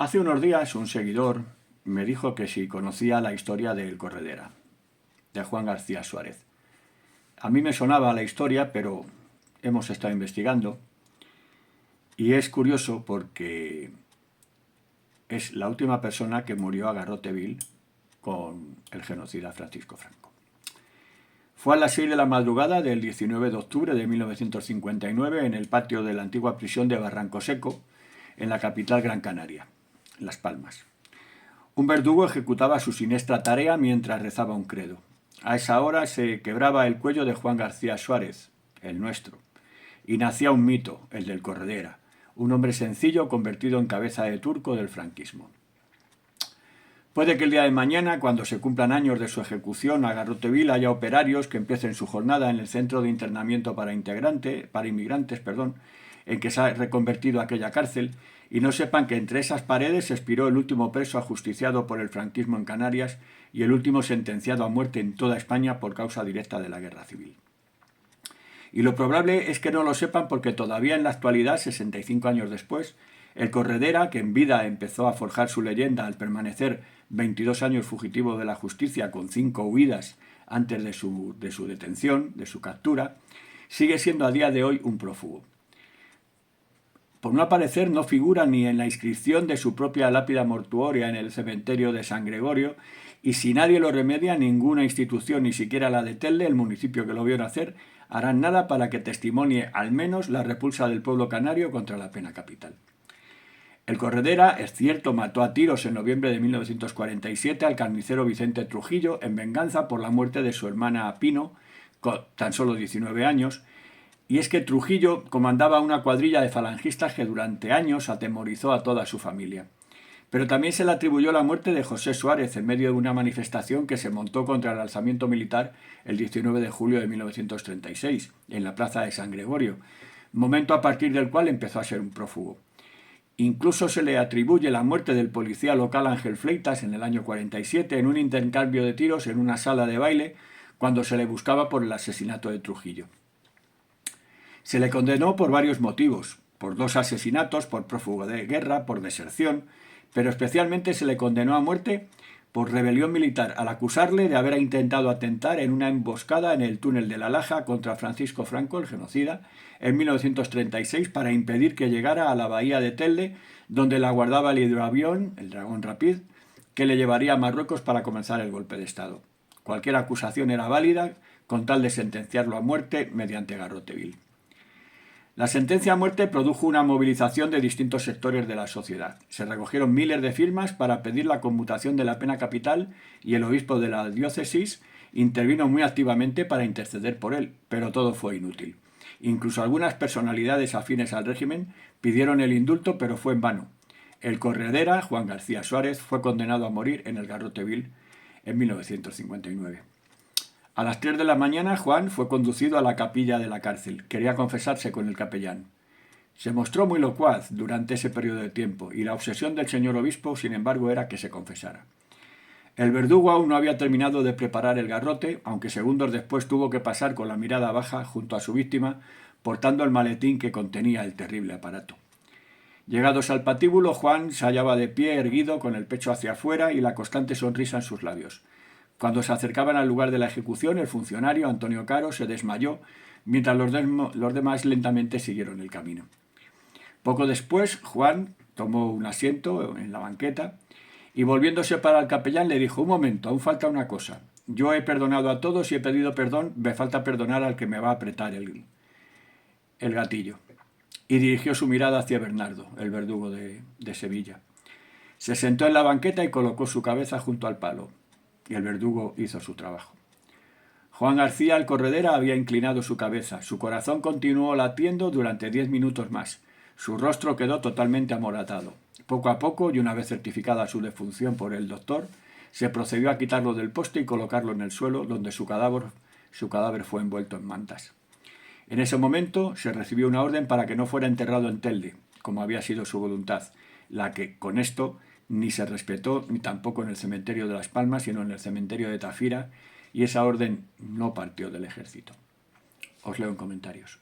Hace unos días un seguidor me dijo que si conocía la historia del Corredera, de Juan García Suárez. A mí me sonaba la historia, pero hemos estado investigando y es curioso porque es la última persona que murió a garrote vil con el genocida Francisco Franco. Fue a las 6 de la madrugada del 19 de octubre de 1959 en el patio de la antigua prisión de Barranco Seco, en la capital Gran Canaria, Las Palmas. Un verdugo ejecutaba su siniestra tarea mientras rezaba un credo. A esa hora se quebraba el cuello de Juan García Suárez, el nuestro, y nacía un mito, el del Corredera, un hombre sencillo convertido en cabeza de turco del franquismo. Puede que el día de mañana, cuando se cumplan años de su ejecución a garrote vil, haya operarios que empiecen su jornada en el centro de internamiento para inmigrantes, en que se ha reconvertido aquella cárcel, y no sepan que entre esas paredes se expiró el último preso ajusticiado por el franquismo en Canarias y el último sentenciado a muerte en toda España por causa directa de la guerra civil. Y lo probable es que no lo sepan porque todavía en la actualidad, 65 años después, el Corredera, que en vida empezó a forjar su leyenda al permanecer 22 años fugitivo de la justicia con 5 huidas antes de su detención, de su captura, sigue siendo a día de hoy un prófugo. Por no aparecer, no figura ni en la inscripción de su propia lápida mortuoria en el cementerio de San Gregorio, y si nadie lo remedia, ninguna institución, ni siquiera la de Telde, el municipio que lo vio nacer, harán nada para que testimonie al menos la repulsa del pueblo canario contra la pena capital. El Corredera, es cierto, mató a tiros en noviembre de 1947 al carnicero Vicente Trujillo en venganza por la muerte de su hermana Pino, con tan solo 19 años, y es que Trujillo comandaba una cuadrilla de falangistas que durante años atemorizó a toda su familia. Pero también se le atribuyó la muerte de José Suárez en medio de una manifestación que se montó contra el alzamiento militar el 19 de julio de 1936, en la plaza de San Gregorio, momento a partir del cual empezó a ser un prófugo. Incluso se le atribuye la muerte del policía local Ángel Fleitas en el año 47 en un intercambio de tiros en una sala de baile cuando se le buscaba por el asesinato de Trujillo. Se le condenó por varios motivos, por 2 asesinatos, por prófugo de guerra, por deserción, pero especialmente se le condenó a muerte por rebelión militar al acusarle de haber intentado atentar en una emboscada en el túnel de la Laja contra Francisco Franco, el genocida, en 1936 para impedir que llegara a la bahía de Telde, donde la aguardaba el hidroavión, el Dragón Rapid, que le llevaría a Marruecos para comenzar el golpe de Estado. Cualquier acusación era válida con tal de sentenciarlo a muerte mediante garrote vil. La sentencia a muerte produjo una movilización de distintos sectores de la sociedad. Se recogieron miles de firmas para pedir la conmutación de la pena capital y el obispo de la diócesis intervino muy activamente para interceder por él, pero todo fue inútil. Incluso algunas personalidades afines al régimen pidieron el indulto, pero fue en vano. El Corredera, Juan García Suárez, fue condenado a morir en el garrote vil en 1959. A las 3 de la mañana, Juan fue conducido a la capilla de la cárcel. Quería confesarse con el capellán. Se mostró muy locuaz durante ese periodo de tiempo, y la obsesión del señor obispo, sin embargo, era que se confesara. El verdugo aún no había terminado de preparar el garrote, aunque segundos después tuvo que pasar con la mirada baja junto a su víctima, portando el maletín que contenía el terrible aparato. Llegados al patíbulo, Juan se hallaba de pie, erguido, con el pecho hacia afuera y la constante sonrisa en sus labios. Cuando se acercaban al lugar de la ejecución, el funcionario, Antonio Caro, se desmayó, mientras los demás lentamente siguieron el camino. Poco después, Juan tomó un asiento en la banqueta y, volviéndose para el capellán, le dijo: «Un momento, aún falta una cosa. Yo he perdonado a todos y he pedido perdón, me falta perdonar al que me va a apretar el gatillo». Y dirigió su mirada hacia Bernardo, el verdugo de Sevilla. Se sentó en la banqueta y colocó su cabeza junto al palo. Y el verdugo hizo su trabajo. Juan García, el Corredera, había inclinado su cabeza. Su corazón continuó latiendo durante 10 minutos más. Su rostro quedó totalmente amoratado. Poco a poco, y una vez certificada su defunción por el doctor, se procedió a quitarlo del poste y colocarlo en el suelo, donde su cadáver fue envuelto en mantas. En ese momento se recibió una orden para que no fuera enterrado en Telde, como había sido su voluntad, la que, con esto, ni se respetó, ni tampoco en el cementerio de Las Palmas, sino en el cementerio de Tafira, y esa orden no partió del ejército. Os leo en comentarios.